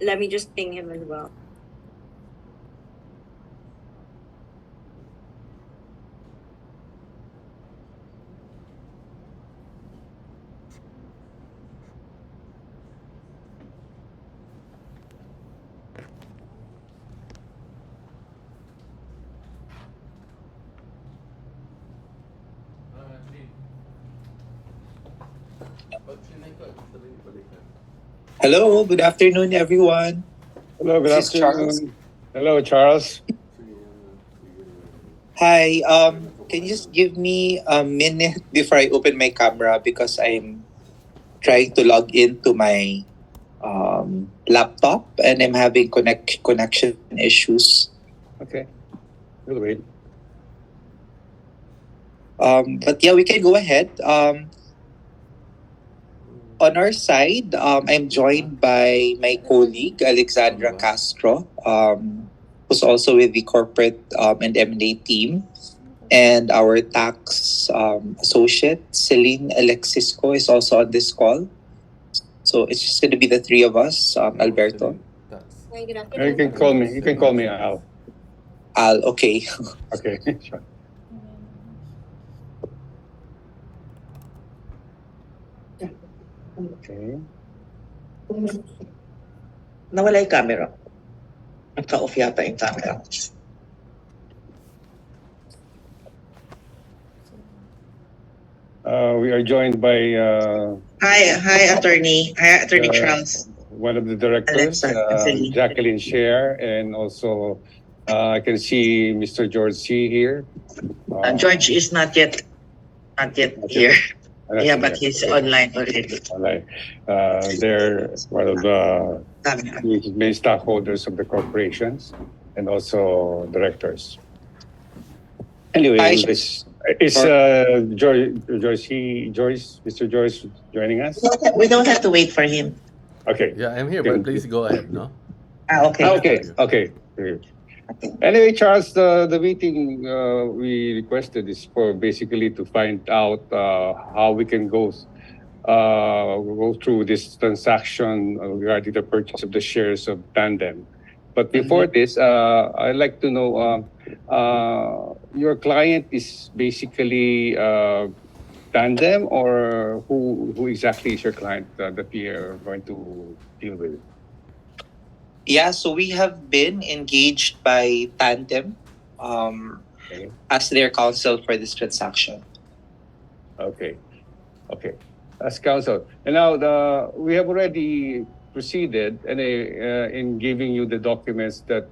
Let me just ping him as well. Hello, good afternoon, everyone. Hello, good This is Charles. afternoon. Hello, Charles. Hi. Can you just give me a minute before I open my camera because I'm trying to log into my laptop and I'm having connection issues. Okay, we'll wait. But yeah, we can go ahead. On our side, I'm joined by my colleague Alexandra Castro, who's also with the corporate and M&A team. And our tax associate, Celine Alexisco, is also on this call. So it's just going to be the three of us, Alberto. Hi, good You afternoon. can call me. You can call me Al. Al, okay. Okay, sure. Okay. Nawala yung camera. Naka-off yata yung camera. We are joined by Hi, Attorney uh, Charles. one of the directors, Alexa, Celine. Jacqueline Sher, and also I can see Mr. George C here. George is not yet here. That's Yeah, but here. he's Okay. online already. Alright. They're one of the Camera. main stockholders of the corporations and also directors. Anyway, Hi, this is Joyce, Mr. Joyce joining us? We don't have to wait for him. Okay. Yeah, I'm here, but please go ahead, no? Okay. Okay. Anyway, Charles, the meeting we requested is for basically to find out how we can go through this transaction regarding the purchase of the shares of Tandem. But before this, I'd like to know your client is basically Tandem, or who exactly is your client that we are going to deal with? Yeah, so we have been engaged by Tandem um, Okay. as their counsel for this transaction. Okay. Okay. As counsel. And now we have already proceeded in giving you the documents that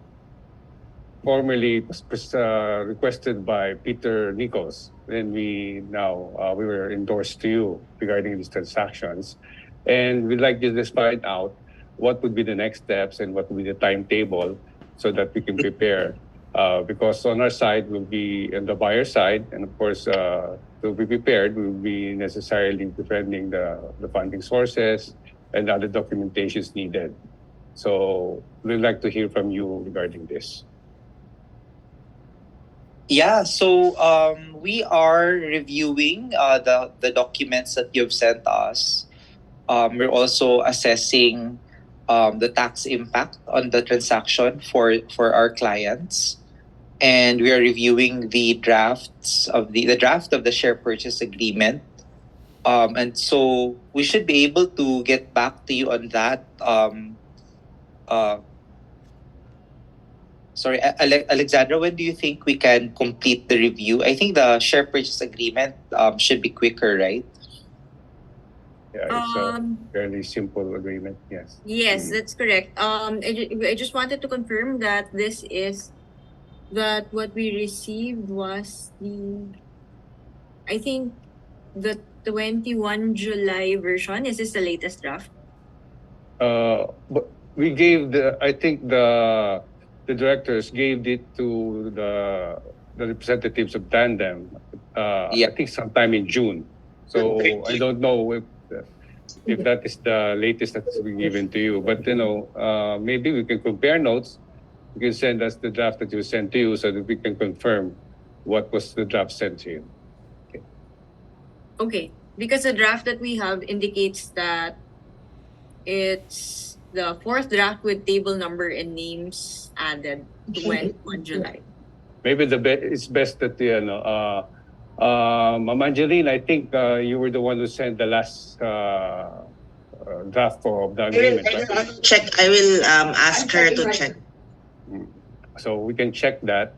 formerly requested by Peter Nichols when we were endorsed to you regarding these transactions. And we'd like to just find out what would be the next steps and what would be the timetable so that we can prepare. Because on our side, we'll be on the buyer side, and of course, to be prepared, we'll be necessarily defending the funding sources and other documentations needed. So we'd like to hear from you regarding this. Yeah, so we are reviewing the documents that you've sent us. We're also assessing the tax impact on the transaction for our clients, and we are reviewing the draft of the share purchase agreement. And so we should be able to get back to you on that. Uh, Sorry, Alexandra, when do you think we can complete the review? I think the share purchase agreement should be quicker, right? Yeah, it's a Um, fairly simple agreement. Yes. yes, that's correct. I just wanted to confirm that what we received was I think the 21 July version. Is this the latest draft? But we gave I think the directors gave it to the representatives of Tandem. Yeah. I think sometime in June. So I don't know if that is the latest that's been given to you. But maybe we can compare notes. You can send us the draft that you sent to you so that we can confirm what was the draft sent to you. Okay, because the draft that we have indicates that it's the fourth draft with table number and names added went on July. Maybe it's best that Ma'am Angeline, I think you were the one who sent the last draft of the agreement, right? I will check. I will ask her to check. Mm. So we can check that,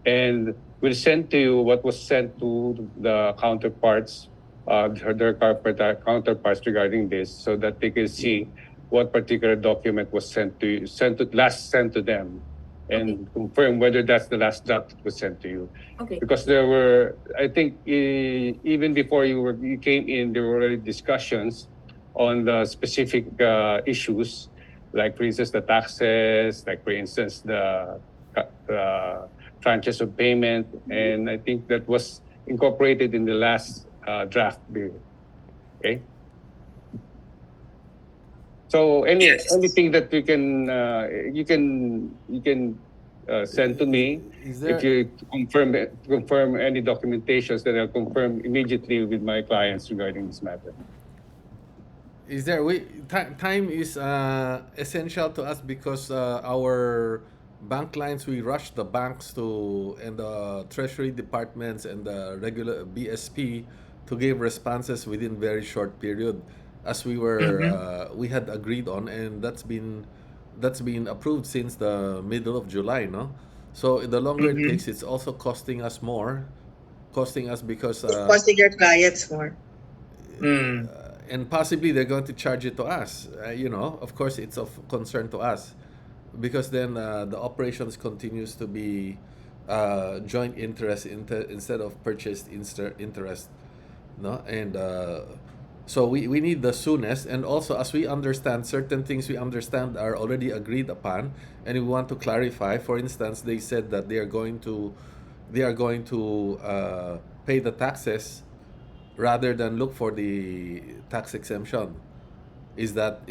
and we'll send to you what was sent to the counterparts, their corporate counterparts regarding this, so that they can see what particular document was sent to them, and confirm whether that's the last draft that was sent to you. Okay. Because there were, I think, even before you came in, there were already discussions on the specific issues, like for instance the taxes, like for instance the tranches of payment, and I think that was incorporated in the last draft bill. Okay. So anything that you can send to me. Is If there you confirm any documentations, then I'll confirm immediately with my clients regarding this matter. is there we time is essential to us because our bank clients, we rush the banks to and the treasury departments and the regular BSP to give responses within very short period, as we had agreed on, and that's been approved since the middle of July, no? So the longer it takes, it's also costing us more, costing us because Costing your clients more. Mm. and possibly they're going to charge it to us. Of course, it's of concern to us because then the operations continues to be joint interest instead of purchased interest, no? And so we need the soonest. And also, as we understand, certain things we understand are already agreed upon, and we want to clarify. For instance, they said that they are going to pay the taxes rather than look for the tax exemption. Is that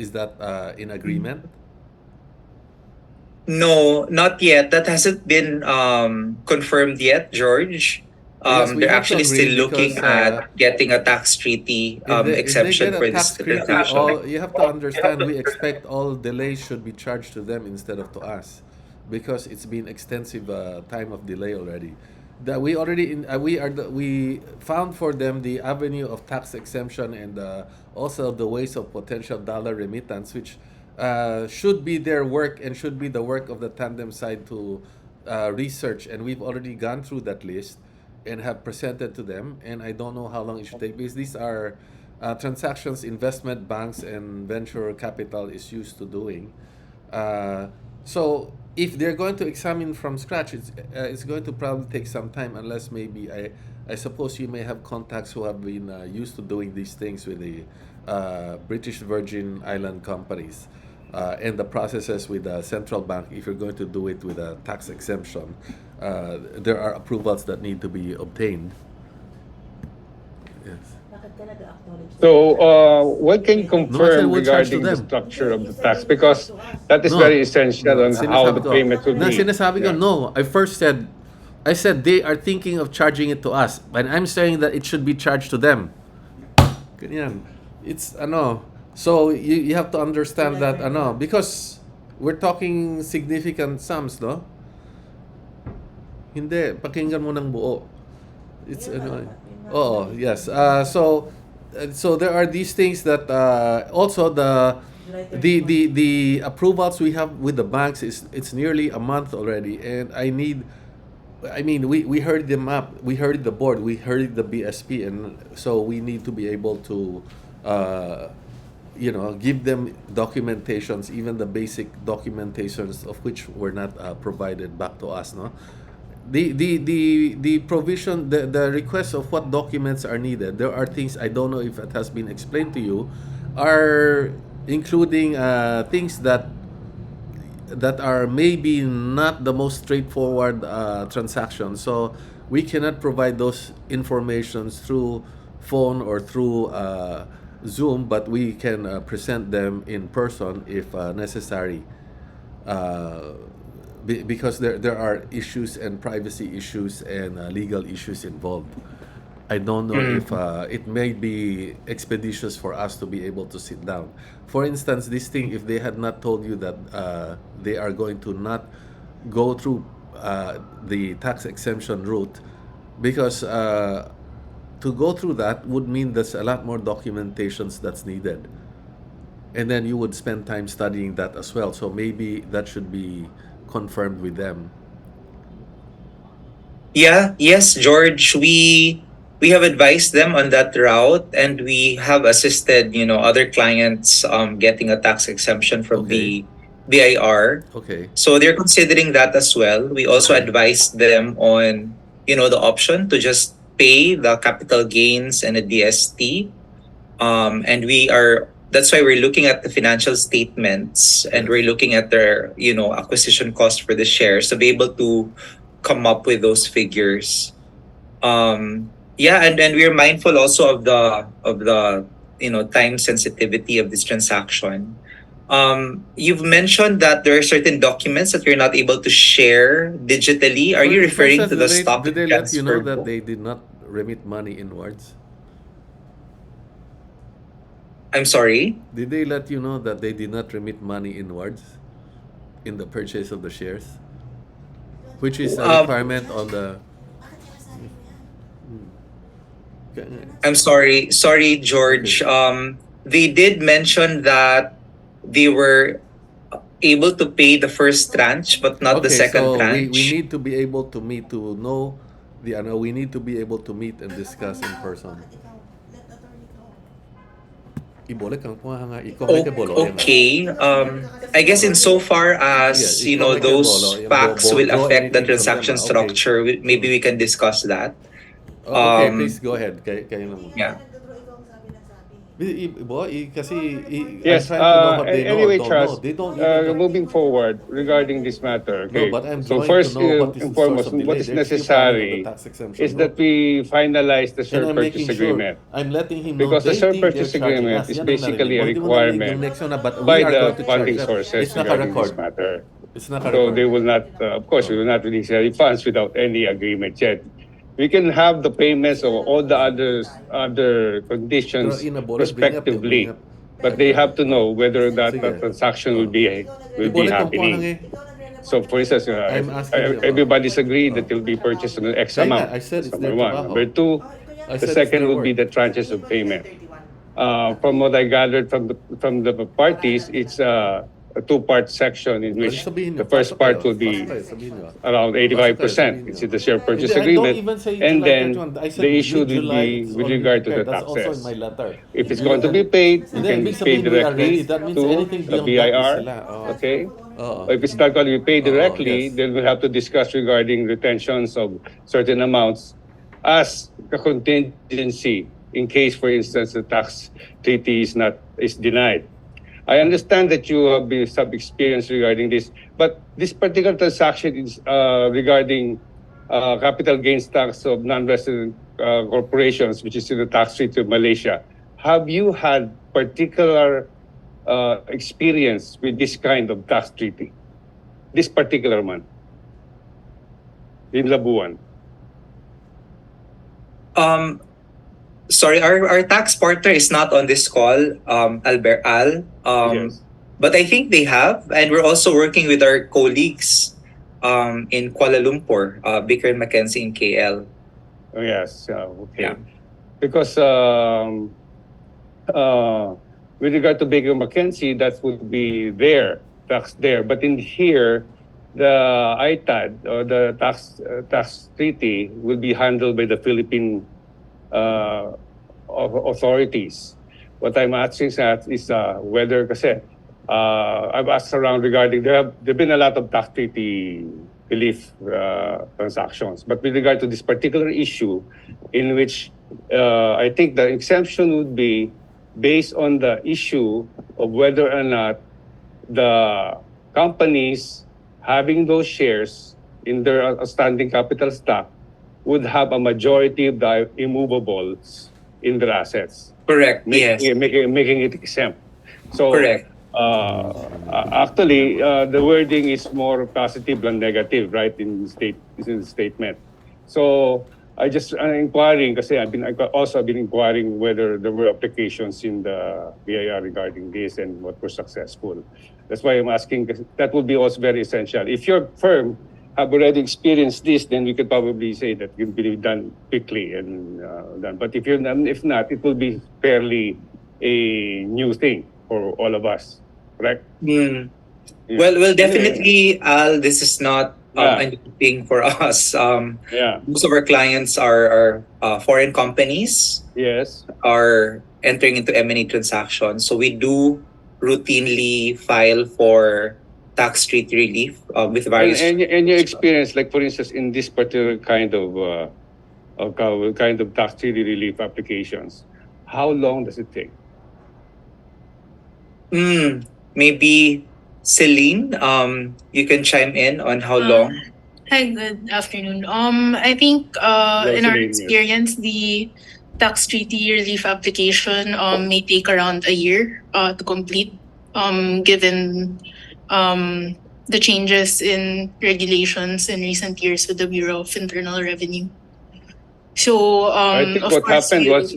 in agreement? No, not yet. That hasn't been confirmed yet, George. Yes, we They're have to actually agree still looking because at getting a tax treaty if they get exemption a for tax this treaty, transaction. all you have to understand, we expect all delays should be charged to them instead of to us, because it's been extensive time of delay already. That we already we found for them the avenue of tax exemption, and also the ways of potential dollar remittance, which should be their work and should be the work of the tandem side to research, and we've already gone through that list and have presented to them. And I don't know how long it should take, because these are transactions investment banks and venture capital is used to doing. So if they're going to examine from scratch, it's going to probably take some time, unless maybe I suppose you may have contacts who have been used to doing these things with the British Virgin Island companies. And the processes with the central bank, if you're going to do it with a tax exemption, there are approvals that need to be obtained. Yes. So, what can you No, I said confirm we'll charge to regarding the them. structure of the tax? Because that is No, very essential no, on how sinasabi the ko. payment will Na be. sinasabi ko, Yeah. no. I said they are thinking of charging it to us, but I'm saying that it should be charged to them. Ganyan. It's ano. So you have to understand that ano, because we're talking significant sums, no? Hindi, pakinggan mo ng buo. It's ano. Oh, yes. So there are these things that also the approvals we have with the banks is it's nearly a month already, and we heard them up, we heard the board, we heard the BSP, and so we need to be able to give them documentations, even the basic documentations of which were not provided back to us, no? The provision, the request of what documents are needed, there are things, I don't know if it has been explained to you, are including things that are maybe not the most straightforward transactions. So we cannot provide those informations through phone or through Zoom, but we can present them in person if necessary. Because there are issues and privacy issues and legal issues involved. I don't know if Mm. it may be expeditious for us to be able to sit down. For instance, this thing, if they had not told you that they are going to not go through the tax exemption route, because to go through that would mean there's a lot more documentations that's needed. And then you would spend time studying that as well. So maybe that should be confirmed with them. Yeah, yes, George. We have advised them on that route, and we have assisted, other clients getting a tax exemption from Okay. the BIR. Okay. So they're considering that as well. We also Okay. advised them on, the option to just pay the capital gains and the DST. And that's why we're looking at the financial statements, and Yes. we're looking at their, acquisition cost for the shares to be able to come up with those figures. Yeah, and we're mindful also of the time sensitivity of this transaction. You've mentioned that there are certain documents that you're not able to share digitally. Are you For referring instance, to the stock did they let you know transfer that book? they did not remit money inwards? I'm sorry. Did they let you know that they did not remit money inwards in the purchase of the shares, which is a Um, requirement on the. I'm sorry. Sorry, Okay. George. They did mention that they were able to pay the first tranche, but not the Okay, second so we tranche. need to be able to meet to know the ano, we need to be able to meet and discuss in person. Ibole kang po nga ikaw may kebolo yan na. Okay. I guess insofar Sige, as ikaw may kebolo, those yung facts will draw affect the anything from them transaction ah. Okay. structure, maybe Mm. we can discuss that. Okay, please Um, go ahead. Kayo lang muna. yeah. Kasi I'm Yes. trying to know what they know or Anyway, don't know. Charles, They don't even know. moving forward regarding this matter. No, Okay. but I'm So trying to first know what is and the source foremost, of what delay. is They're still planning on the necessary tax exemption is that route. we finalize the And share I'm purchase making sure, agreement, I'm letting him know because the they share think they're purchase charging agreement us. is Yan ang narinig basically a mo. Hindi mo narinig yung requirement next one na, but we by are going the to charge funding them. sources It's regarding this naka-record. matter. It's So naka-record. they will not, of course, we Oh. will not release any funds without any agreement yet. We can have the payments of all the other Pero conditions inabole, bring up yung bring prospectively, up. but they have to Oh. know whether that Sige. transaction Oh. will be Ibole kung po happening. hangi. So, for instance, I'm asking him. everybody's agreed Oh. that it will be purchased in an X Kaya nga, amount. I said That's it's their number one. trabaho. Number two, I the said it's second their would be work. the tranches of payment. From what I gathered from the parties, it's a two-part section in O, di which sabihin the nyo, first part will pasok be kayo, sabihin nyo. around Pasok kayo, 85%. sabihin It's nyo. in the share Hindi, purchase I don't agreement. even say And July then 31. I said the issue would mid-July, be it's with already regard to the prepared. That's also in my taxes. letter. If it's going to be paid, And you then, can ibig pay sabihin, we are ready. directly That means to anything the beyond that is BIR. sila. Oo. Okay? Oo. If it's not going to be paid Oo, directly, yes. then we'll have to discuss regarding retentions of certain amounts as a contingency in case, for instance, the tax treaty is denied. I understand that you have been some experience regarding this, but this particular transaction is regarding capital gains tax of non-resident corporations, which is in the tax treaty of Malaysia. Have you had particular experience with this kind of tax treaty, this particular one in Labuan? Um, Sorry, our tax partner is not on this call, Albert Al. Yes. But I think they have, and we're also working with our colleagues in Kuala Lumpur, Baker and McKenzie in KL. Oh, yes. Yeah. Okay. Because with regard to Baker McKenzie, that would be their tax there. But in here, the ITAD or the tax treaty will be handled by the Philippine uh, authorities. What I'm asking at is whether kasi I've asked around regarding there've been a lot of tax treaty relief transactions, but with regard to this particular issue, in which I think the exemption would be based on the issue of whether or not the companies having those shares in their outstanding capital stock would have a majority of the immovables in their assets, Correct. Yes. making it exempt. So Correct. actually, the wording is more positive than negative, right? In the statement. So I just inquiring kasi I've been inquiring whether there were applications in the BIR regarding this and what were successful. That's why I'm asking, kasi that would be also very essential. If your firm have already experienced this, then we could probably say that it will be done quickly and done. But if not, it will be fairly a new thing for all of us, correct? Hmm. Yeah. Well, Anyway, definitely, Al, this is not Yeah. a new thing for us. yeah, Most of our clients are foreign companies, yes. are entering into M&A transactions. So we do routinely file for tax treaty relief with And various. and your experience, like for instance, in this particular kind of tax relief applications, how long does it take? Maybe Celine, you can chime in on how long. Hi, good afternoon. I think Hello, in our Celine, yes. experience, the tax treaty relief application may take around a year to complete, given the changes in regulations in recent years with the Bureau of Internal Revenue. So, I think of what course, happened was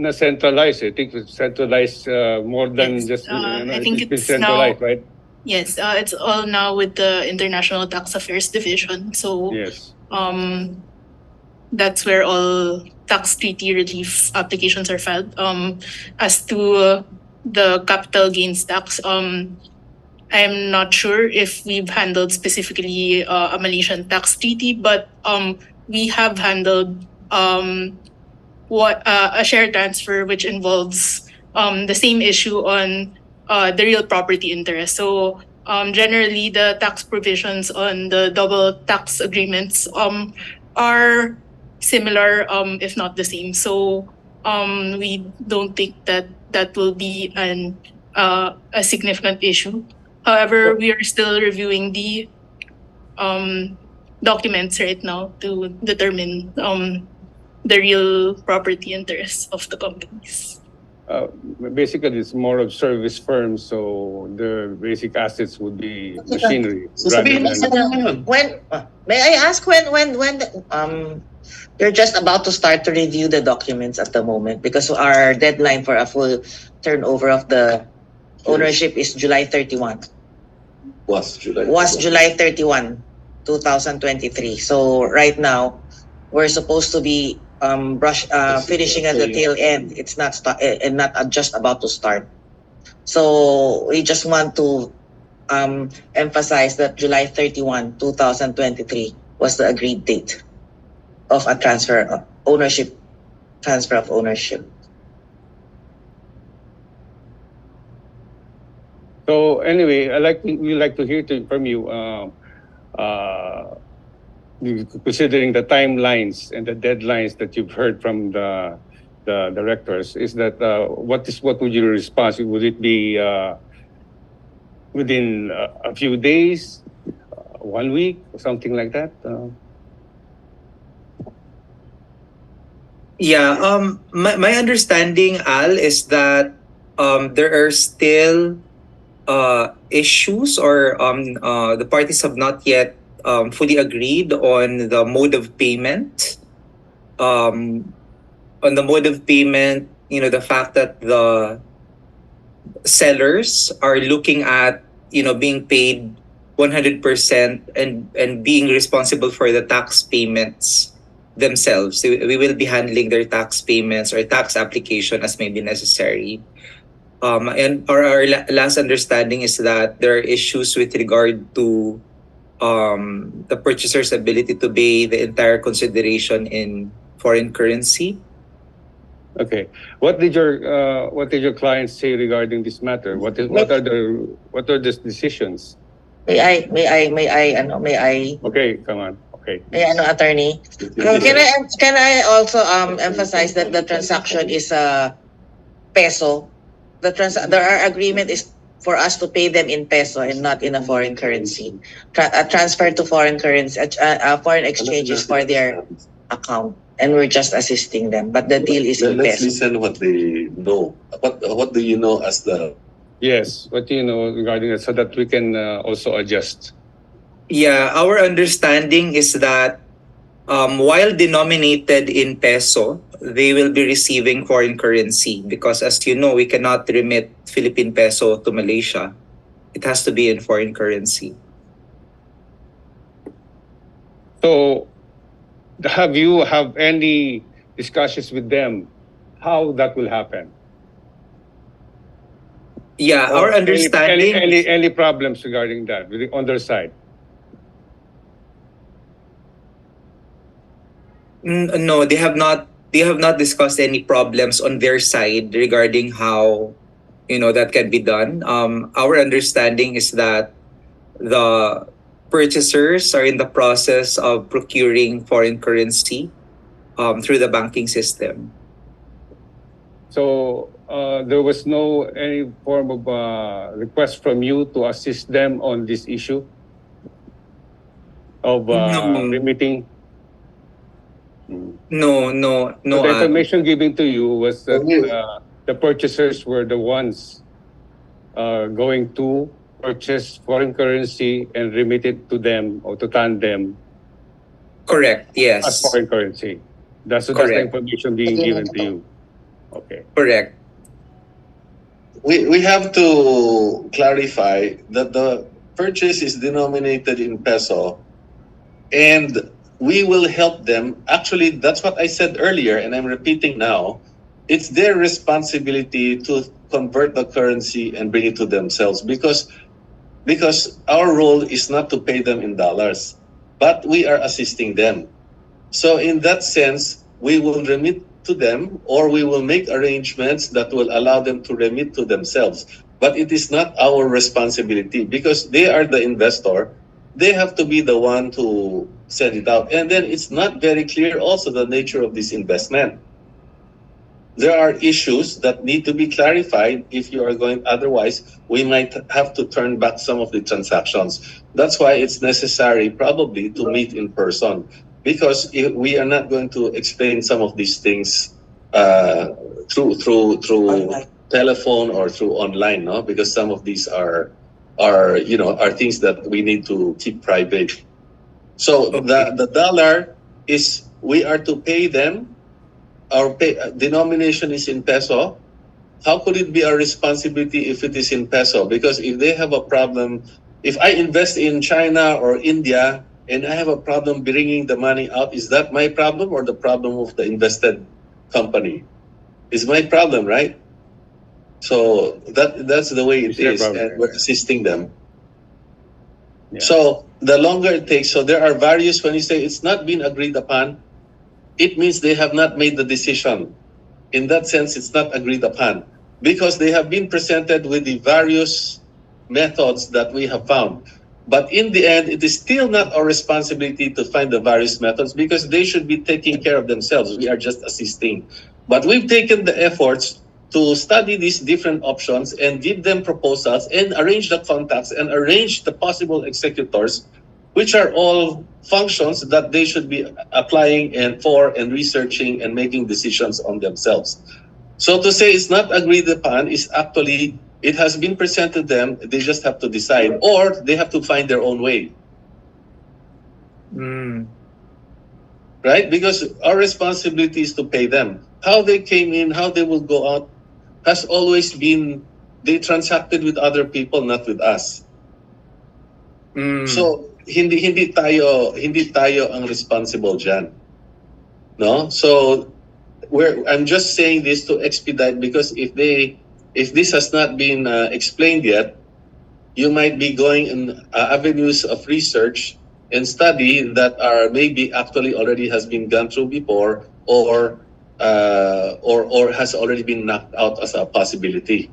na centralized. I think it was centralized more than yes, just I think it's been it's now, centralized, right? yes, it's all now with the International Tax Affairs Division. So, Yes. that's where all tax treaty relief applications are filed. As to the capital gains tax, I'm not sure if we've handled specifically a Malaysian tax treaty, but we have handled what a share transfer which involves the same issue on the real property interest. So generally, the tax provisions on the double tax agreements are similar, if not the same. So we don't think that that will be a significant issue. However, So, we are still reviewing the um, documents right now to determine the real property interests of the companies. uh, basically, it's more of service firms, so the basic assets would be machinery So rather sabihin mo sa than. ngayon. May I ask you're just about to start to review the documents at the moment because our deadline for a full turnover of the ownership is July 31. Was July 31, 2023. So right now, we're supposed to be finishing at the tail end. It's not and not just about to start. So we just want to emphasize that July 31, 2023 was the agreed date of a transfer of ownership. So anyway, we like to hear from you. Considering the timelines and the deadlines that you've heard from the directors, is that what would your response? Would it be within a few days, 1 week, or something like that? Yeah, my understanding, Al, is that there are still issues, or the parties have not yet fully agreed on the mode of payment. On the mode of payment, the fact that the sellers are looking at being paid 100% and being responsible for the tax payments themselves. So we will be handling their tax payments or tax application as may be necessary. And our last understanding is that there are issues with regard to the purchaser's ability to pay the entire consideration in foreign currency. Okay. What did your clients say regarding this matter? What are the decisions? May I Okay, come on. Okay. attorney? Can I also emphasize that the transaction is a peso? Our agreement is for us to pay them in peso and not in a foreign currency. A transfer to foreign currency, a foreign exchange is for their account, and we're just assisting them. But the deal is in Let's peso. listen what they know. What do you know as the Yes. What do you know regarding it, so that we can also adjust? Yeah, our understanding is that While denominated in peso, they will be receiving foreign currency because, as you know, we cannot remit Philippine peso to Malaysia. It has to be in foreign currency. So, have you have any discussions with them how that will happen? Yeah, Or our understanding. any problems regarding that on their side? No, they have not. They have not discussed any problems on their side regarding how that can be done. Our understanding is that the purchasers are in the process of procuring foreign currency through the banking system. So there was no any form of request from you to assist them on this issue of No, remitting. Mm. no. So the information given to you was that Okay. the purchasers were the ones going to purchase foreign currency and remit it to them or to Tandem Correct. as Yes. foreign currency. That's the Correct. information being given to you. Okay. Correct. We have to clarify that the purchase is denominated in peso, and we will help them. Actually, that's what I said earlier, and I'm repeating now. It's their responsibility to convert the currency and bring it to themselves, because our role is not to pay them in dollars, but we are assisting them. So in that sense, we will remit to them, or we will make arrangements that will allow them to remit to themselves. But it is not our responsibility because they are the investor. They have to be the one to send it out. And then it's not very clear also the nature of this investment. There are issues that need to be clarified. If you are going otherwise, we might have to turn back some of the transactions. That's why it's necessary probably to meet in person, because if we are not going to explain some of these things through Online. telephone or through online, no, because some of these are things that we need to keep private. So Okay. the dollar is, we are to pay them. Our denomination is in peso. How could it be our responsibility if it is in peso? Because if they have a problem, if I invest in China or India and I have a problem bringing the money out, is that my problem or the problem of the invested company? It's my problem, right? So that's the way it It's their is, problem. and we're assisting them. Yeah. So the longer it takes, so there are various. When you say it's not been agreed upon, it means they have not made the decision. In that sense, it's not agreed upon because they have been presented with the various methods that we have found. But in the end, it is still not our responsibility to find the various methods because they should be taking care of themselves. We are just assisting. But we've taken the efforts to study these different options and give them proposals and arrange the contacts and arrange the possible executors, which are all functions that they should be applying and researching and making decisions on themselves. So to say it's not agreed upon is actually, it has been presented to them, they just have to decide, or they have to find their own way, Mm. right? Because our responsibility is to pay them. How they came in, how they will go out, has always been, they transacted with other people, not with us. Mm. So hindi tayo ang responsible diyan. No? So I'm just saying this to expedite, because if this has not been explained yet, you might be going in avenues of research and study that are maybe actually already has been gone through before, or has already been knocked out as a possibility.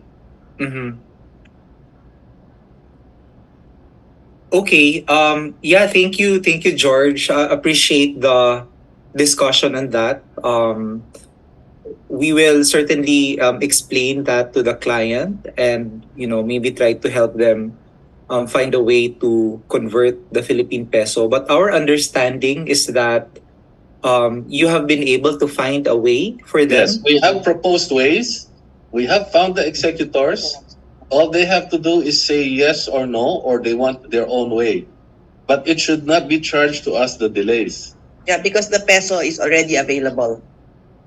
Mm-hmm. Okay. Yeah. Thank you, George. Appreciate the discussion on that. We will certainly explain that to the client, and maybe try to help them find a way to convert the Philippine peso. But our understanding is that you have been able to find a way for Yes, them. we have proposed ways. We have found the executors. All they have to do is say yes or no, or they want their own way. But it should not be charged to us the delays. Yeah, because the peso is already available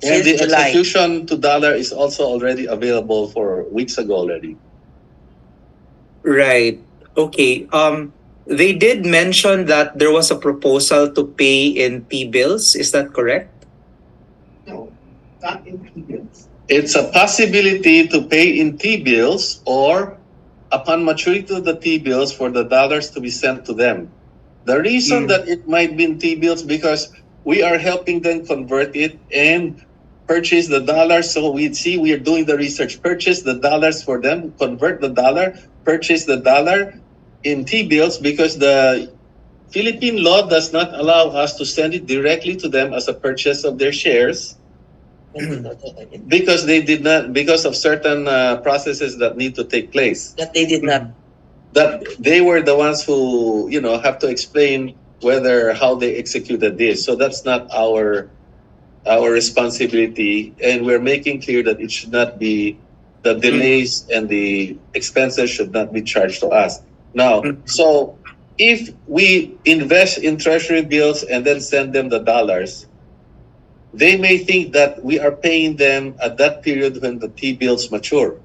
And since the July. execution to dollar is also already available for weeks ago already. Right. Okay. They did mention that there was a proposal to pay in T-bills. Is that correct? It's a possibility to pay in T-bills or upon maturity of the T-bills for the dollars to be sent to them. The reason Mm. that it might be in T-bills because we are helping them convert it and purchase the dollars. So we are doing the research, purchase the dollars for them, convert the dollar, purchase the dollar in T-bills because the Philippine law does not allow us to send it directly to them as a purchase of their shares because they did not because of certain processes that need to take place That they did not. that they were the ones who have to explain whether how they executed this, so that's not our responsibility, and we're making clear that it should not be the delays and the expenses should not be charged to us now. So if we invest in treasury bills and then send them the dollars, they may think that we are paying them at that period when the T-bills mature.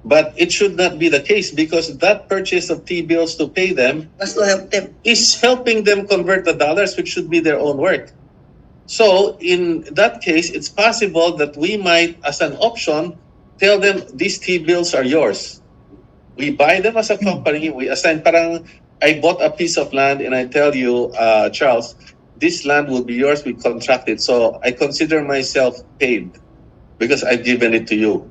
But it should not be the case because that purchase of T-bills to pay them Was to help them. is helping them convert the dollars, which should be their own work. So in that case, it's possible that we might, as an option, tell them these T-bills are yours. We buy them as a company. We assign, parang I bought a piece of land and I tell you, Charles, this land will be yours. We contracted. So I consider myself paid because I've given it to you.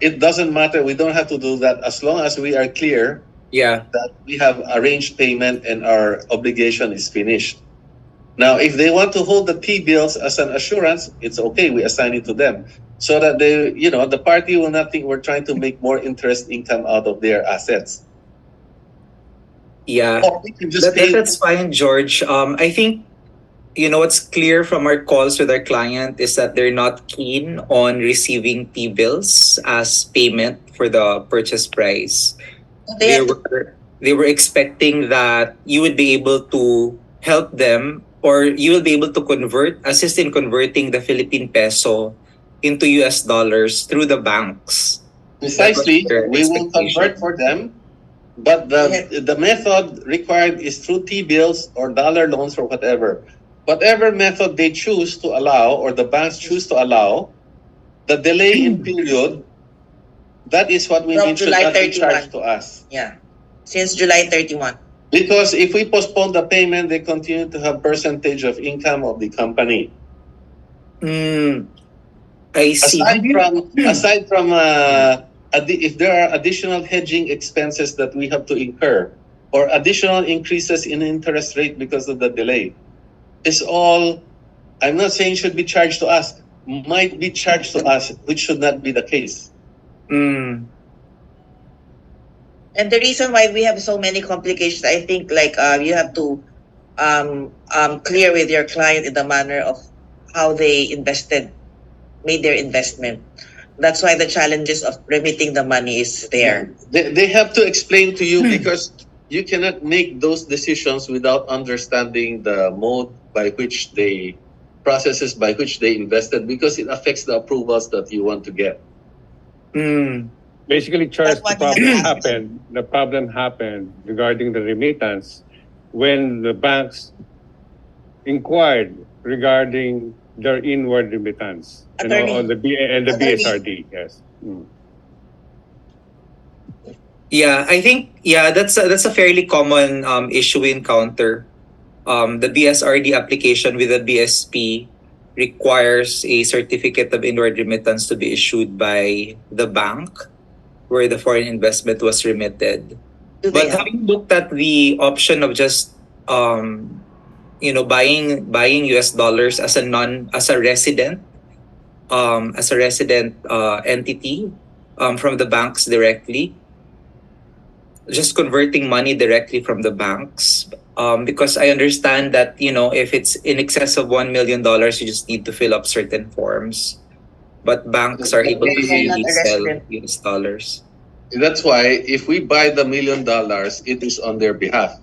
It doesn't matter. We don't have to do that as long as we are clear Yeah. that we have arranged payment and our obligation is finished. Now, if they want to hold the T-bills as an assurance, it's okay. We assign it to them so that the party will not think we're trying to make more interest income out of their assets. Yeah. Or we can just pay. That's fine, George. I think what's clear from our calls with our client is that they're not keen on receiving T-bills as payment for the purchase price. They They have to, were expecting that you would be able to help them, or you will be able to assist in converting the Philippine peso into US dollars through the banks. That was Precisely, their we will expectation. convert for them, but the method required is through T-bills or dollar loans or whatever. Whatever method they choose to allow or the banks choose to allow, the delay in period, that is what we from mean should July not be 31. charged to us. Yeah. Since July 31. Because if we postpone the payment, they continue to have percentage of income of the company. I see. If there are additional hedging expenses that we have to incur or additional increases in interest rate because of the delay, is all. I'm not saying should be charged to us. Might be charged to us, which should not be the case. Mm. And the reason why we have so many complications, I think, like you have to clear with your client in the manner of how they made their investment. That's why the challenges of remitting the money is there. They have to explain to you because you cannot make those decisions without understanding the mode by which processes by which they invested because it affects the approvals that you want to get. Mm. Basically, Charles, That's what you have to ask. the problem happened regarding the remittance when the banks inquired regarding their inward remittance, Attorney. on the Attorney. BSRD. Yes. Mm. Yeah, I think that's a fairly common issue we encounter. The BSRD application with the BSP requires a certificate of inward remittance to be issued by the bank where the foreign investment was remitted. Do they But have? having looked at the option of just buying US dollars as a resident entity from the banks directly, just converting money directly from the banks. Because I understand that if it's in excess of $1 million, you just need to fill up certain forms. But banks are able to They are not freely a sell resident. US dollars. That's why if we buy the $1 million, it is on their behalf.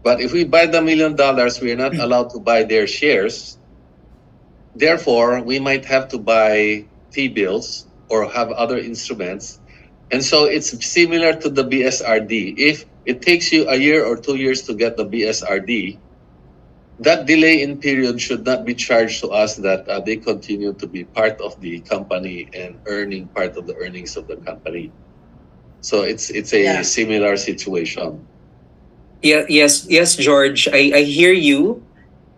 But if we buy the $1 million, we are not allowed to buy their shares. Therefore, we might have to buy T-bills or have other instruments. And so it's similar to the BSRD. If it takes you a year or 2 years to get the BSRD, that delay in period should not be charged to us that they continue to be part of the company and earning part of the earnings of the company. So it's a Yeah. similar situation. Yeah, yes, George. I hear you.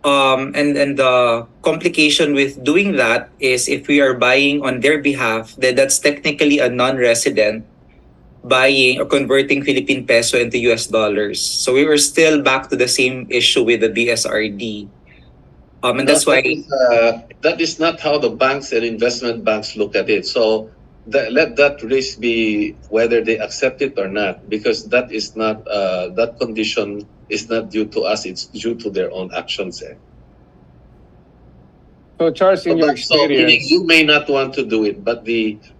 And the complication with doing that is if we are buying on their behalf, then that's technically a non-resident buying or converting Philippine peso into US dollars. So we were still back to the same issue with the BSRD. And No, that's why, that is not how the banks and investment banks look at it. So let that risk be whether they accept it or not, because that is not that condition is not due to us. It's due to their own actions. So, Charles, in your So meaning experience, you may not want to do it, but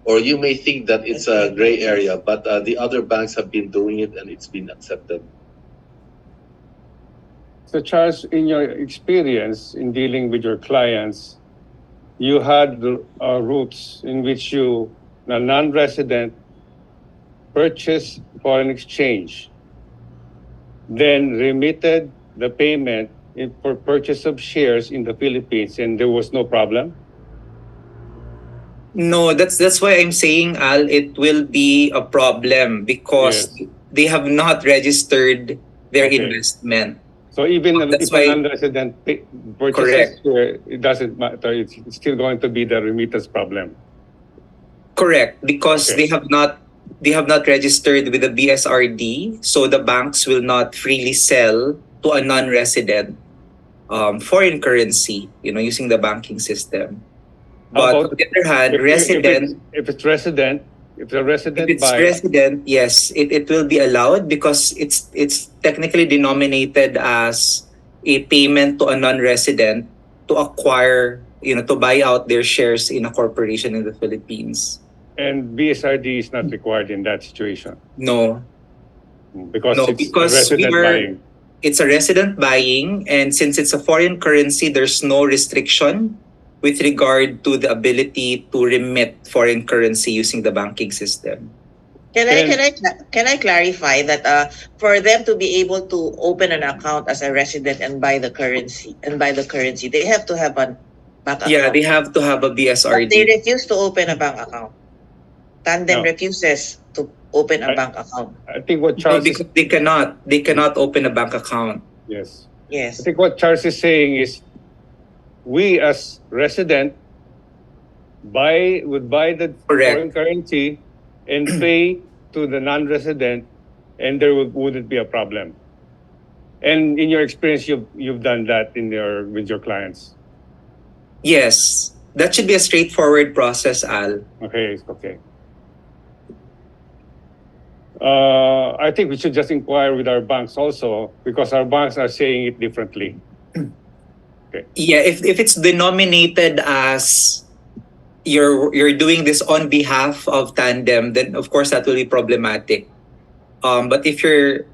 or you may think that it's a gray area, but the other banks have been doing it and it's been accepted. so Charles, in your experience in dealing with your clients, you had routes in which you, a non-resident, purchased foreign exchange, then remitted the payment for purchase of shares in the Philippines, and there was no problem. no, that's why I'm saying, Al, it will be a problem because Yes. they have not registered their Okay. investment. So even That's if a why, non-resident purchases correct. share, it doesn't matter. It's still going to be the remittance problem. Correct, because Okay. they have not registered with the BSRD, so the banks will not freely sell to a non-resident foreign currency, using the banking system. How But on about the other hand, resident, if it's resident, if the if resident it's buys, resident, yes, it will be allowed because it's technically denominated as a payment to a non-resident to acquire, to buy out their shares in a corporation in the Philippines. and BSRD is not required in that situation No, because no, it's a because resident buying. it's a resident buying, and since it's a foreign currency, there's no restriction with regard to the ability to remit foreign currency using the banking system. And Can I clarify that for them to be able to open an account as a resident and buy the currency, they have to have a bank Yeah, they account. have to have a But they BSRD. refuse to open a bank account. Tandem no, refuses to open a I, bank account. I think what No, Charles is because they cannot open a bank account. yes, I Yes. think what Charles is saying is we as resident would buy the foreign Correct. currency and pay to the non-resident, and there wouldn't be a problem. And in your experience, you've done that with your clients. Yes, that should be a straightforward process, Al. Okay, okay. I think we should just inquire with our banks also because our banks are saying it differently. Yeah, if it's denominated as you're doing this on behalf of Tandem, then of course that will be problematic. But if you're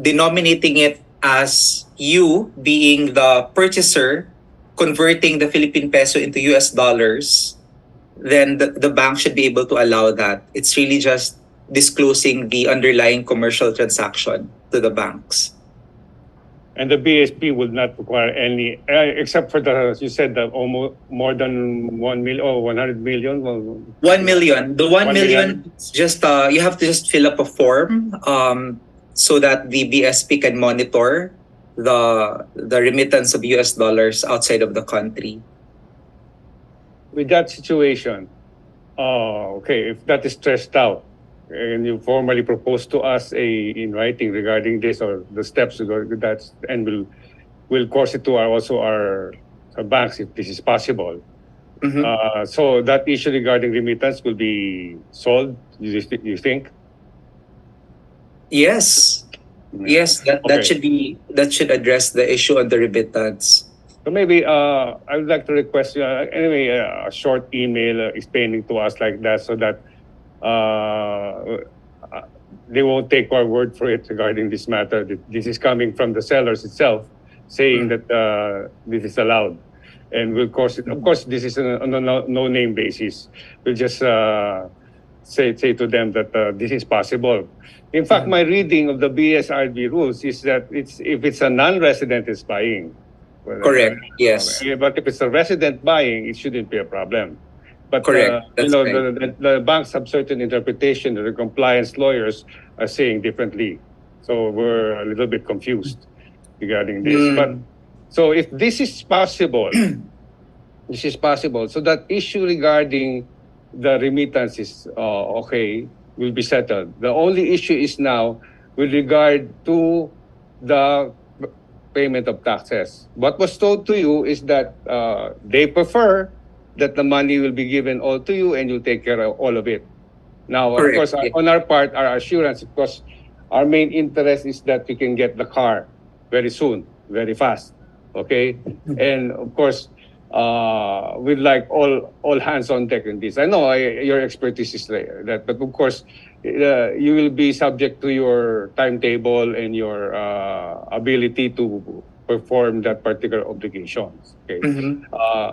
denominating it as you being the purchaser, converting the Philippine peso into US dollars, then the bank should be able to allow that. It's really just disclosing the underlying commercial transaction to the banks. And the BSP will not require any, except for you said that almost more than 1 million or 100 million. Well, 1 million. The 1 1 million, is just you have to just fill up a form so that the BSP can monitor the remittance of US dollars outside of the country. with that situation, okay, if that is stressed out, and you formally propose to us in writing regarding this or the steps to go that, and we'll course it to our banks if this is possible. Mhm. So that issue regarding remittance will be solved. You think? Yes. Yeah. Yes, that Okay. that should address the issue on the remittance. So maybe I would like to request anyway a short email explaining to us like that so that uh, they won't take our word for it regarding this matter. This is coming from the sellers itself, saying that this is allowed, and we'll course it. Of course, this is on a no name basis. We'll just say to them that this is possible. In fact, my reading of the BSRB rules is that if it's a non-resident is buying, well, Correct. Yes. but if it's a resident buying, it shouldn't be a problem. But Correct. you That's know, right. the banks have certain interpretation that the compliance lawyers are saying differently. So we're a little bit confused regarding this. But so if this is possible, this is possible. So that issue regarding the remittance is okay, will be settled. The only issue is now with regard to the payment of taxes. What was told to you is that they prefer that the money will be given all to you and you'll take care of all of it. Now, of Correct. course, Yeah. on our part, our assurance, because our main interest is that we can get the car very soon, very fast. Okay, and of course, we'd like all hands on deck in this. I know your expertise is there, but of course, you will be subject to your timetable and your ability to perform that particular obligations. Okay.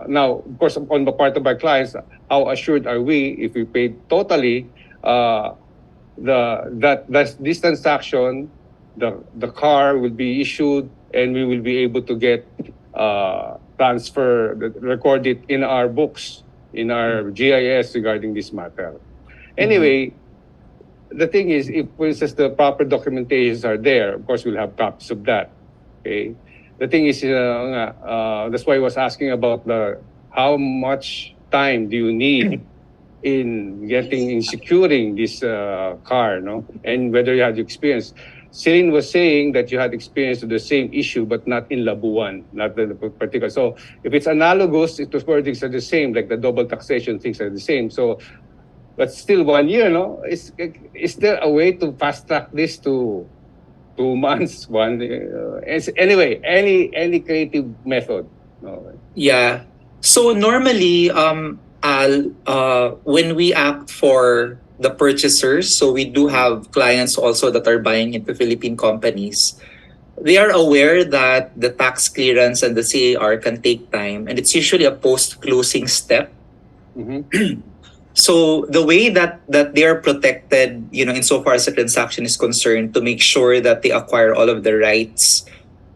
Now, of course, on the part of our clients, how assured are we if we pay totally uh, this transaction, the car will be issued and we will be able to get record it in our books, in our GIS regarding this matter. Anyway, the thing is, if for instance the proper documentations are there, of course we'll have copies of that. Okay. The thing is, that's why I was asking about the how much time do you need in securing this car, no, and whether you had experience. Celine was saying that you had experience with the same issue, but not in Labuan, not the particular. So if it's analogous, if the wordings are the same, like the double taxation things are the same. So but still 1 year, no? Is there a way to fast track this to 2 months? Anyway, any creative method? No. Yeah. So normally, Al, when we act for the purchasers, so we do have clients also that are buying into Philippine companies. They are aware that the tax clearance and the CAR can take time, and it's usually a post-closing step. So the way that they are protected, insofar as the transaction is concerned, to make sure that they acquire all of the rights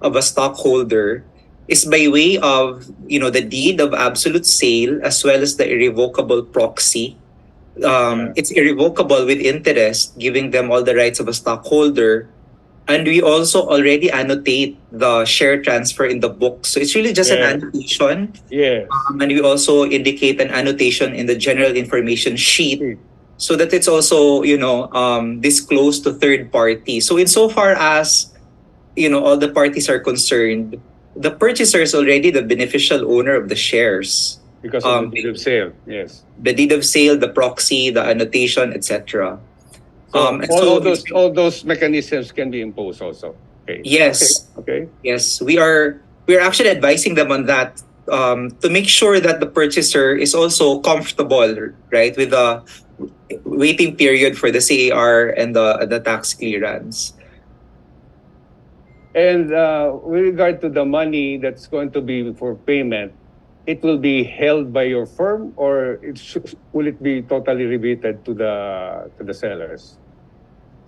of a stockholder is by way of, the deed of absolute sale as well as the irrevocable proxy. It's irrevocable with interest, giving them all the rights of a stockholder. And we also already annotate the share transfer in the book. So it's really just an annotation. Yes. And we also indicate an annotation in the general information sheet so that it's also, disclosed to third parties. So insofar as, all the parties are concerned, the purchaser is already the beneficial owner of the shares. Because of the deed of sale, yes. The deed of sale, the proxy, the annotation, etc. So And all those mechanisms can be imposed also. Okay. Yes. Okay. Yes, we are actually advising them on that, to make sure that the purchaser is also comfortable, right, with the waiting period for the CAR and the tax clearance. And with regard to the money that's going to be for payment, it will be held by your firm, or will it be totally rebated to the sellers?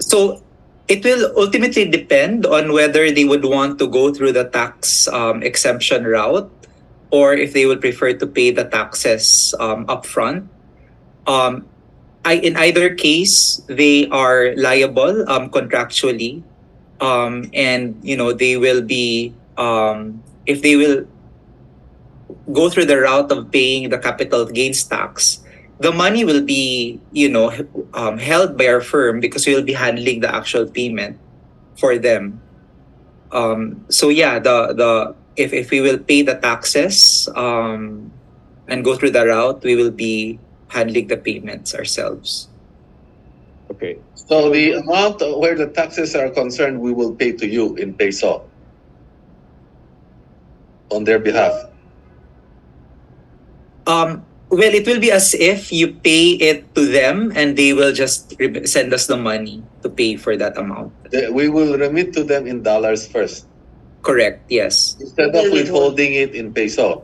So it will ultimately depend on whether they would want to go through the tax exemption route, or if they would prefer to pay the taxes upfront. In either case, they are liable contractually, and they will be, if they will go through the route of paying the capital gains tax, the money will be, held by our firm because we will be handling the actual payment for them. So yeah, the if we will pay the taxes and go through the route, we will be handling the payments ourselves. Okay. So the amount where the taxes are concerned, we will pay to you in peso on their behalf. Well, it will be as if you pay it to them and they will just send us the money to pay for that amount. We will remit to them in dollars first Correct, yes. instead of withholding it in peso.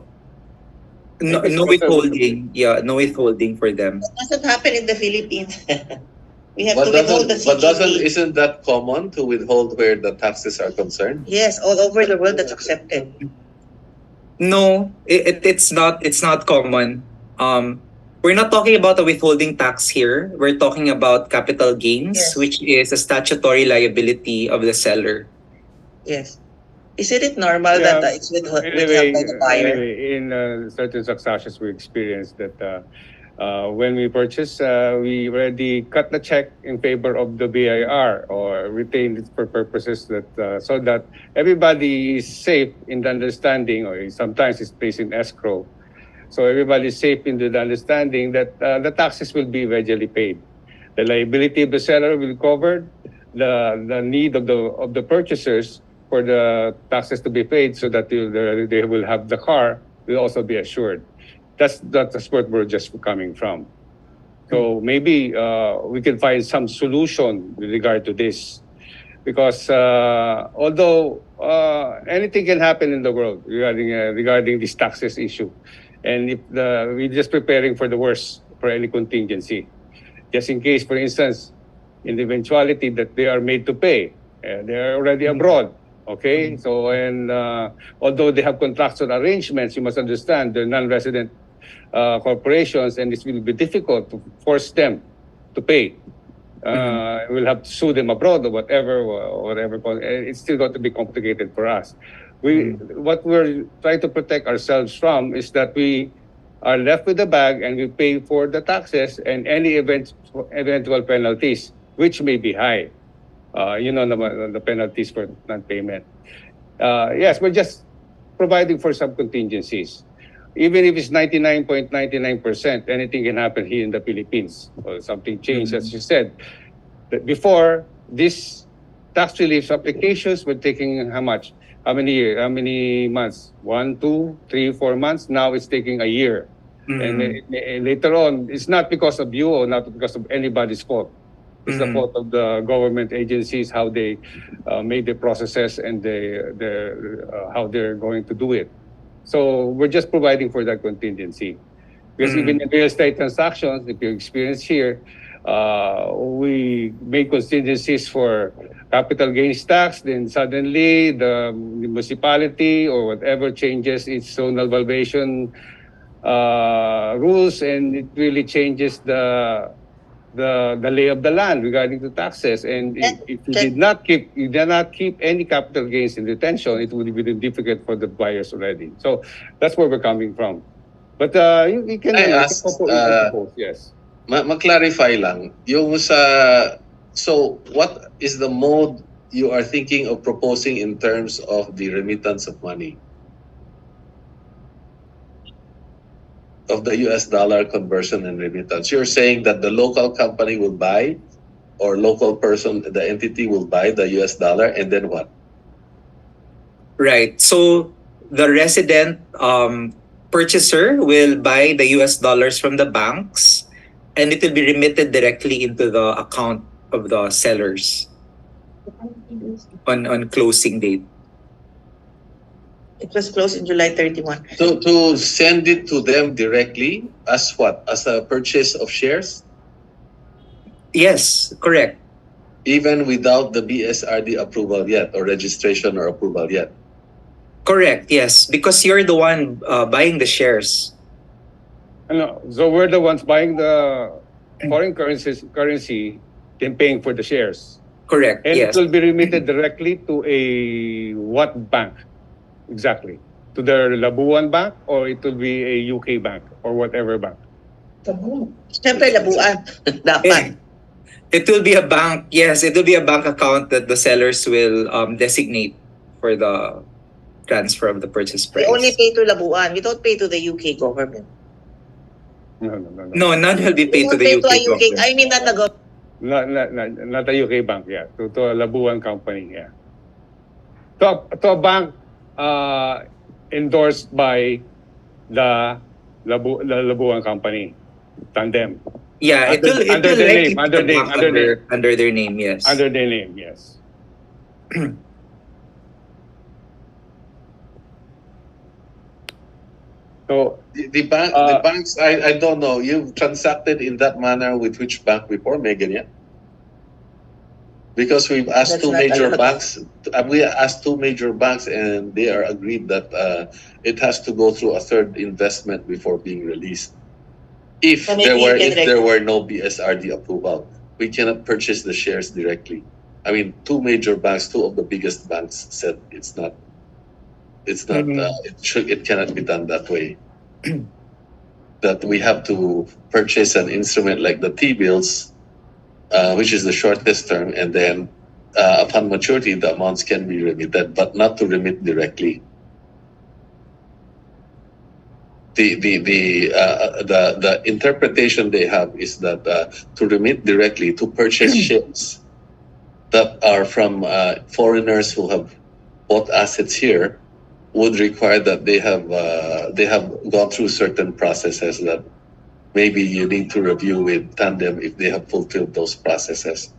No, I guess no because of- withholding. Yeah, no withholding for them. Doesn't happen in the Philippines. We have But to withhold the CGV. isn't that common to withhold where the taxes are concerned? Yes, all over the world that's accepted. No, it's not common. We're not talking about a withholding tax here. We're talking about capital gains, Yes. which is a statutory liability of the seller. Yes. Isn't it normal Yeah, that it's withheld anyway, by the buyer? in certain transactions we experienced that when we purchase, we already cut the check in favor of the BIR or retained it for purposes that so that everybody is safe in the understanding, or sometimes it's placed in escrow. So everybody is safe in the understanding that the taxes will be readily paid. The liability of the seller will be covered. The need of the purchasers for the taxes to be paid so that they will have the car will also be assured. That's where we're just coming from. So maybe we can find some solution with regard to this, because although anything can happen in the world regarding this taxes issue, and if we're just preparing for the worst for any contingency, just in case, for instance, in the eventuality that they are made to pay, they are already abroad. Okay, so and although they have contractual arrangements, you must understand they're non-resident corporations, and it will be difficult to force them to pay. We'll have to sue them abroad or whatever. It's still going to be complicated for us. What we're trying to protect ourselves from is that we are left with the bag and we pay for the taxes and any eventual penalties, which may be high. The penalties for non-payment. Yes, we're just providing for some contingencies. Even if it's 99.99%, anything can happen here in the Philippines. Or something changed, as you said. That before, these tax relief applications were taking how much? How many months? 1, 2, 3, 4 months? Now it's taking a year. And later on, it's not because of you or not because of anybody's fault. It's the fault of the government agencies, how they made the processes and how they're going to do it. So we're just providing for that contingency. Because even in real estate transactions, if you experience here, we make contingencies for capital gains tax, then suddenly the municipality or whatever changes its zonal valuation rules, and it really changes the lay of the land regarding the taxes. And if you did not keep any capital gains in retention, it would be difficult for the buyers already. So that's where we're coming from. But you can propose, yes. Ma-clarify lang, yung so what is the mode you are thinking of proposing in terms of the remittance of money? Of the US dollar conversion and remittance. You're saying that the local company will buy, or local person, the entity will buy the US dollar, and then what? Right. So the resident purchaser will buy the US dollars from the banks, and it will be remitted directly into the account of the sellers on closing date. It was closed in July 31. So to send it to them directly as what? As a purchase of shares? Yes, correct. Even without the BSRD approval yet, or registration or approval yet? Correct, yes. Because you're the one buying the shares. So we're the ones buying the foreign currency, then paying for the shares. Correct, And yes. it will be remitted directly to a what bank? Exactly. To the Labuan Bank, or it will be a UK bank or whatever bank? Siyempre, labuan. Dapat. It will be a bank. Yes, it will be a bank account that the sellers will designate for the transfer of the purchase price. We only pay to labuan. We don't pay to the UK government. No, none will be paid to We don't the pay UK to a UK. government. I mean, not the government. Not a UK bank, yeah. To a Labuan company, yeah. To a bank endorsed by the Labuan Company, Tandem. Yeah, it Under will their likely name, be the bank under their name, yes. under their name, yes. So The banks, I don't know. You've transacted in that manner with which bank before, Megan? Yeah, because we've asked That's two not major allowed. banks. We asked two major banks, and they are agreed that it has to go through a third investment before being released. If So maybe you can there were no BSRD approval, we cannot purchase the shares directly. I mean, two major banks, two of the biggest banks said it's not. It's not. It cannot be done that way. That we have to purchase an instrument like the T-bills, which is the shortest term, and then upon maturity, the amounts can be remitted, but not to remit directly. The interpretation they have is that to remit directly to purchase ships that are from foreigners who have bought assets here would require that they have gone through certain processes that maybe you need to review with Tandem if they have fulfilled those processes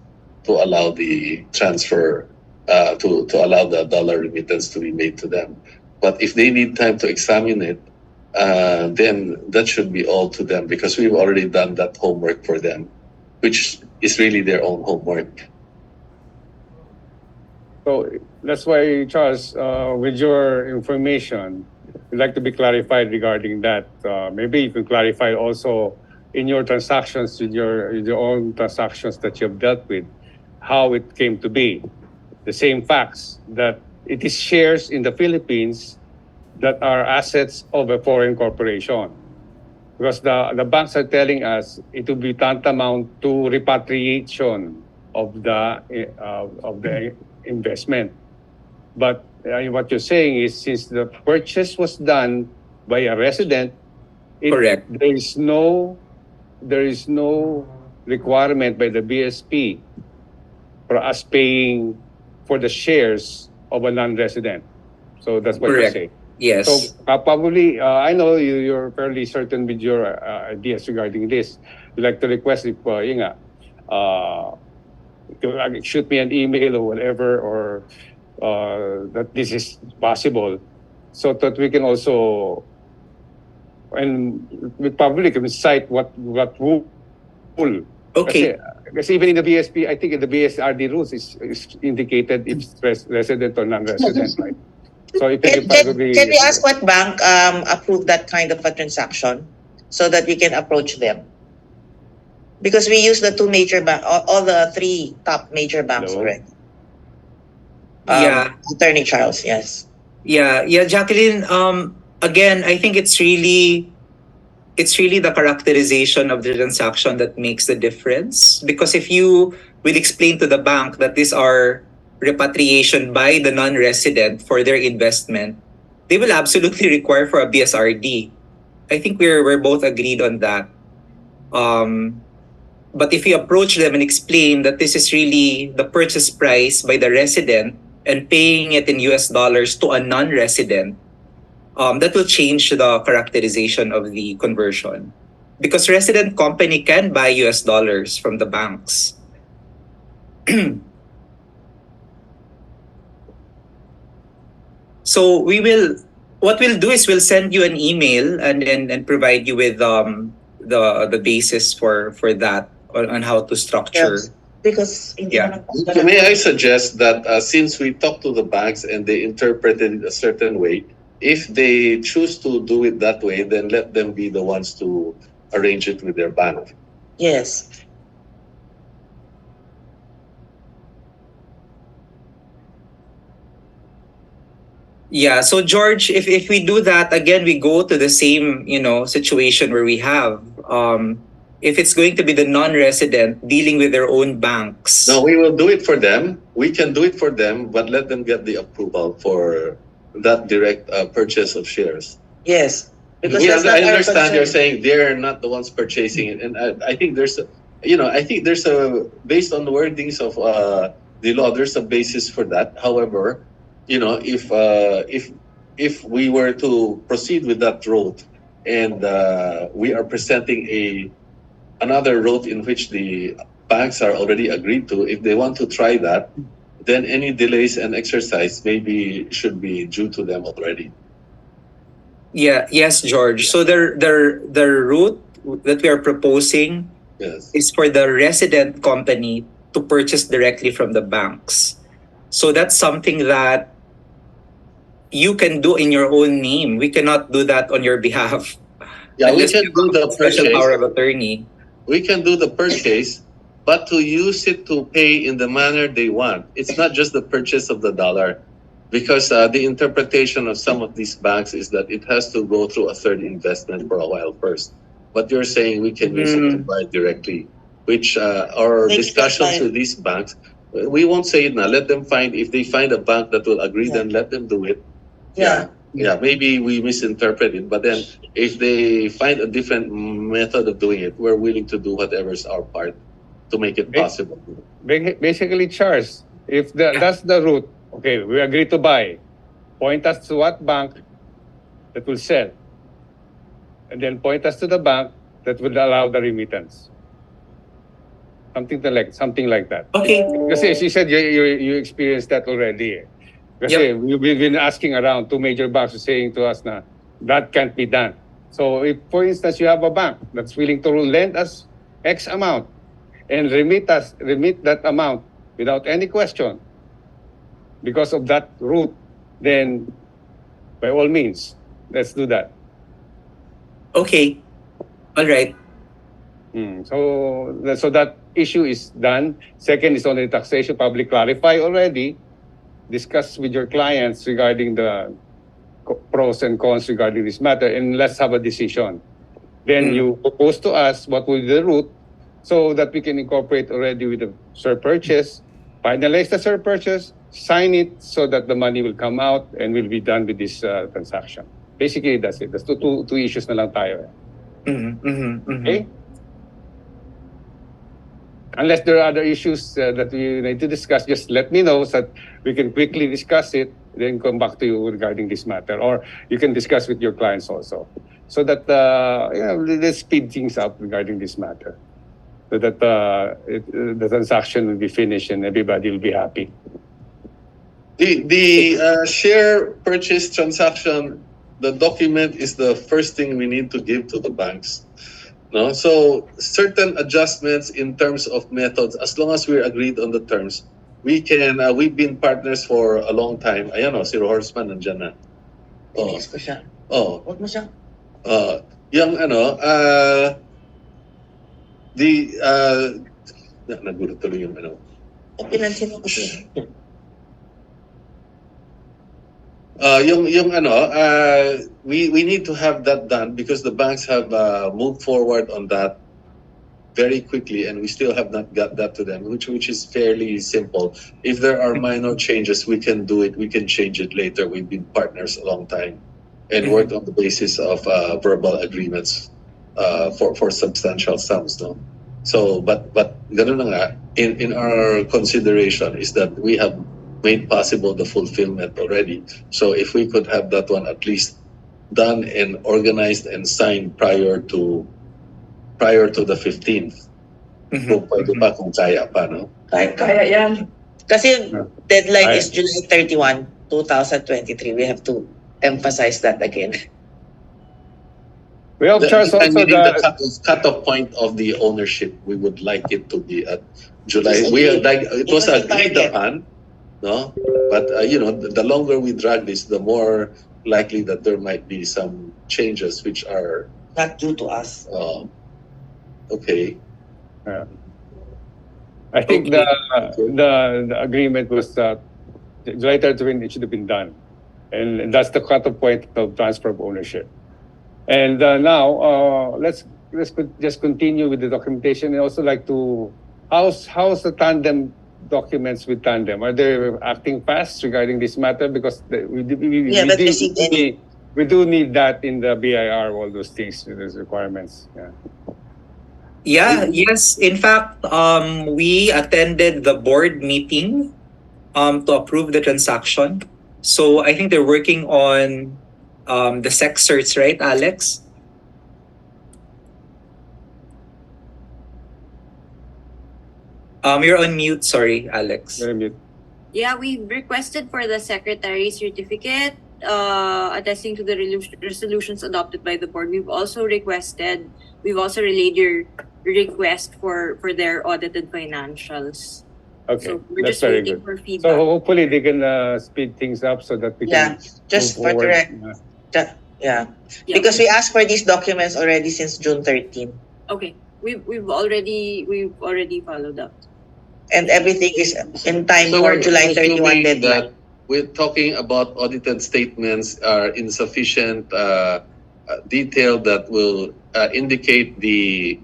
to allow the transfer, to allow the dollar remittance to be made to them. But if they need time to examine it, then that should be all to them because we've already done that homework for them, which is really their own homework. So that's why, Charles, with your information, we'd like to be clarified regarding that. Maybe you can clarify also in your transactions, with your own transactions that you've dealt with, how it came to be. The same facts that it is shares in the Philippines that are assets of a foreign corporation. Because the banks are telling us it will be tantamount to repatriation of the investment. But what you're saying is since the purchase was done by a resident, Correct. there is no requirement by the BSP for us paying for the shares of a non-resident. So that's what you're Correct. saying. Yes. So probably, I know you're fairly certain with your ideas regarding this. You'd like to request if, yun nga, shoot me an email or whatever, or that this is possible, so that we can also, and we probably can cite what rule. Okay. Kasi even in the BSP, I think in the BSRD rules is indicated if it's resident or non-resident, right? So if you probably Can we ask what bank approved that kind of a transaction so that we can approach them? Because we use the two major bank, all the three top major banks Hello? already. Yeah. Attorney Charles, yes. Yeah, Jacqueline. Again, I think it's really the characterization of the transaction that makes the difference. Because if you will explain to the bank that these are repatriation by the non-resident for their investment, they will absolutely require for a BSRD. I think we're both agreed on that. But if you approach them and explain that this is really the purchase price by the resident and paying it in US dollars to a non-resident, that will change the characterization of the conversion. Because resident company can buy US dollars from the banks. So what we'll do is we'll send you an email and provide you with the basis for that on how to structure. Yes. Because Yeah. May I suggest that since we talked to the banks and they interpreted it a certain way, if they choose to do it that way, then let them be the ones to arrange it with their bank. Yes. Yeah, so George, if we do that again, we go to the same situation where we have if it's going to be the non-resident dealing with their own banks. No, we will do it for them. We can do it for them, but let them get the approval for that direct purchase of shares. Yes. Because I understand you're saying they're not the ones purchasing it, and I think there's a based on the wordings of the law, there's a basis for that. However, if we were to proceed with that road, and we are presenting another route in which the banks are already agreed to. If they want to try that, then any delays and exercise maybe should be due to them already. Yeah, yes, George. So the route that we are proposing Yes. is for the resident company to purchase directly from the banks. So that's something that you can do in your own name. We cannot do that on your behalf Yeah, we unless can you do have the a special purchase. power of attorney. We can do the purchase, but to use it to pay in the manner they want. It's not just the purchase of the dollar, because the interpretation of some of these banks is that it has to go through a third investment for a while first. But you're saying we can use it to buy directly, which our Makes discussions sense. with these banks, we won't say it now. Let them find, if they find a bank that will agree, Yeah. then let them do it. Yeah. Yeah, maybe we misinterpret it, but then if they find a different method of doing it, we're willing to do whatever's our part to make it Ba- possible. Basically, Charles, if that's the route, okay, we agree to buy. Point us to what bank that will sell, and then point us to the bank that will allow the remittance. Something like that. Okay. Kasi as you said, you experienced that already. Kasi we've been asking around, two major banks are saying to us na that can't be done. So if, for instance, you have a bank that's willing to lend us X amount and remit that amount without any question because of that route, then by all means, let's do that. Okay. All right. So that issue is done. Second is on the taxation, probably clarify already. Discuss with your clients regarding the pros and cons regarding this matter, and let's have a decision. Then you propose to us what will be the route so that we can incorporate already with the surpurchase, finalize the surpurchase, sign it so that the money will come out and will be done with this transaction. Basically, that's it. That's two issues na lang tayo. Okay? Unless there are other issues that we need to discuss, just let me know so that we can quickly discuss it, then come back to you regarding this matter. Or you can discuss with your clients also. So that, let's speed things up regarding this matter. So that the transaction will be finished and everybody will be happy. The share purchase transaction, the document is the first thing we need to give to the banks. No, so certain adjustments in terms of methods, as long as we're agreed on the terms, we can. We've been partners for a long time. Ayan o, si Horseman nandiyan na. Oh, Inis ko siya. oh, Huwag mo siya. yung ano, nagulat tuloy yung ano. Pinansin mo kasi. Yung ano, we need to have that done because the banks have moved forward on that very quickly, and we still have not got that to them, which is fairly simple. If there are minor changes, we can do it. We can change it later. We've been partners a long time, and worked on the basis of verbal agreements for substantial sums. No, so but ganun na nga, in our consideration is that we have made possible the fulfillment already. So if we could have that one at least done and organized and signed prior to the 15th. Kung pwede pa, kung kaya pa, no? Kaya yan. Kasi deadline is July 31, 2023. We have to emphasize that again. We have Charles also Meaning the cut-off point of the ownership, we would like it to be at July. It was agreed upon, no? But the longer we drag this, the more likely that there might be some changes which are not due to us. Okay. I think the agreement was that July 31 it should have been done, and that's the cutoff point of transfer of ownership. And now let's just continue with the documentation, and also like to how's the tandem documents with tandem? Are they acting fast regarding this matter? Because we do need that in the BIR, all those things, those requirements. Yes. In fact, we attended the board meeting to approve the transaction. So I think they're working on the sex certs, right, Alex? You're on mute. Sorry, Alex. Very mute. Yeah, we requested for the secretary's certificate attesting to the resolutions adopted by the board. We've also relayed your request for their audited financials. Okay, So we're that's just very waiting good. for So feedback. hopefully they can speed things up so that we Yeah, can just move for forward. correct. Yeah, Yeah. because we asked for these documents already since June 13, Okay. We've already followed up. and everything is in time So for we're July 31 assuming deadline. that we're talking about audited statements are insufficient detail that will indicate these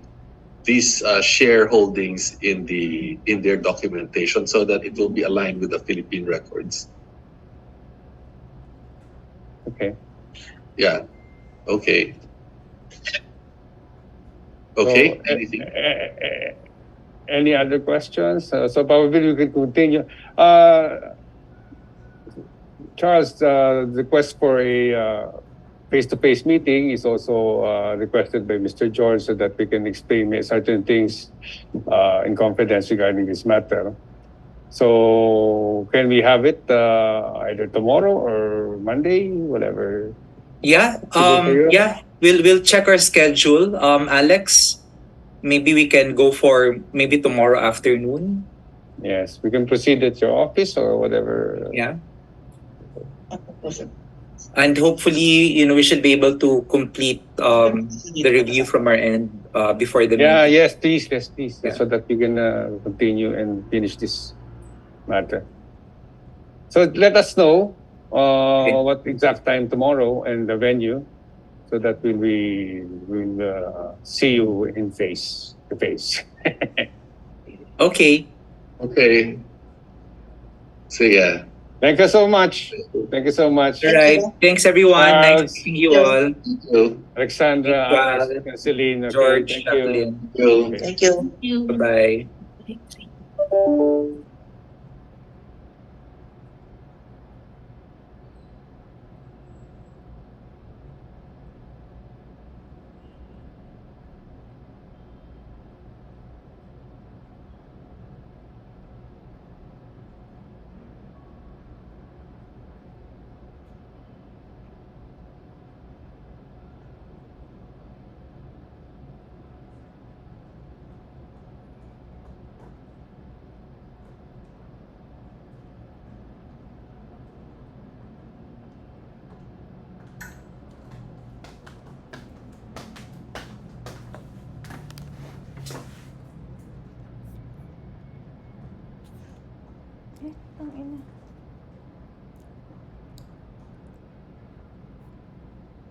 shareholdings in their documentation so that it will be aligned with the Philippine records. Okay. Yeah. Okay. So, Okay. Anything? any other questions? So probably we can continue. Charles, the request for a face-to-face meeting is also requested by Mr. George so that we can explain certain things in confidence regarding this matter. So can we have it either tomorrow or Monday, whatever? Yeah. Good for you? Yeah. We'll check our schedule. Alex, maybe we can go for maybe tomorrow afternoon. Yes, we can proceed at your office or whatever. Yeah. And hopefully, we should be able to complete the review from our end before the Yeah, meeting. yes, please, yes, please, Yeah. so that we can continue and finish this matter. So let us know Okay. what exact time tomorrow and the venue, so that we'll see you in face to face. Okay. Okay. So yeah. Thank you so much. Thank you so much. All right. Thanks, everyone. Nice Charles, meeting you all. Thank you. Alexandra, Alex, Val, and Celine. Okay, George, thank you. Jacqueline. Thank you. Okay. Thank you. Thank you. Bye-bye. Tangina.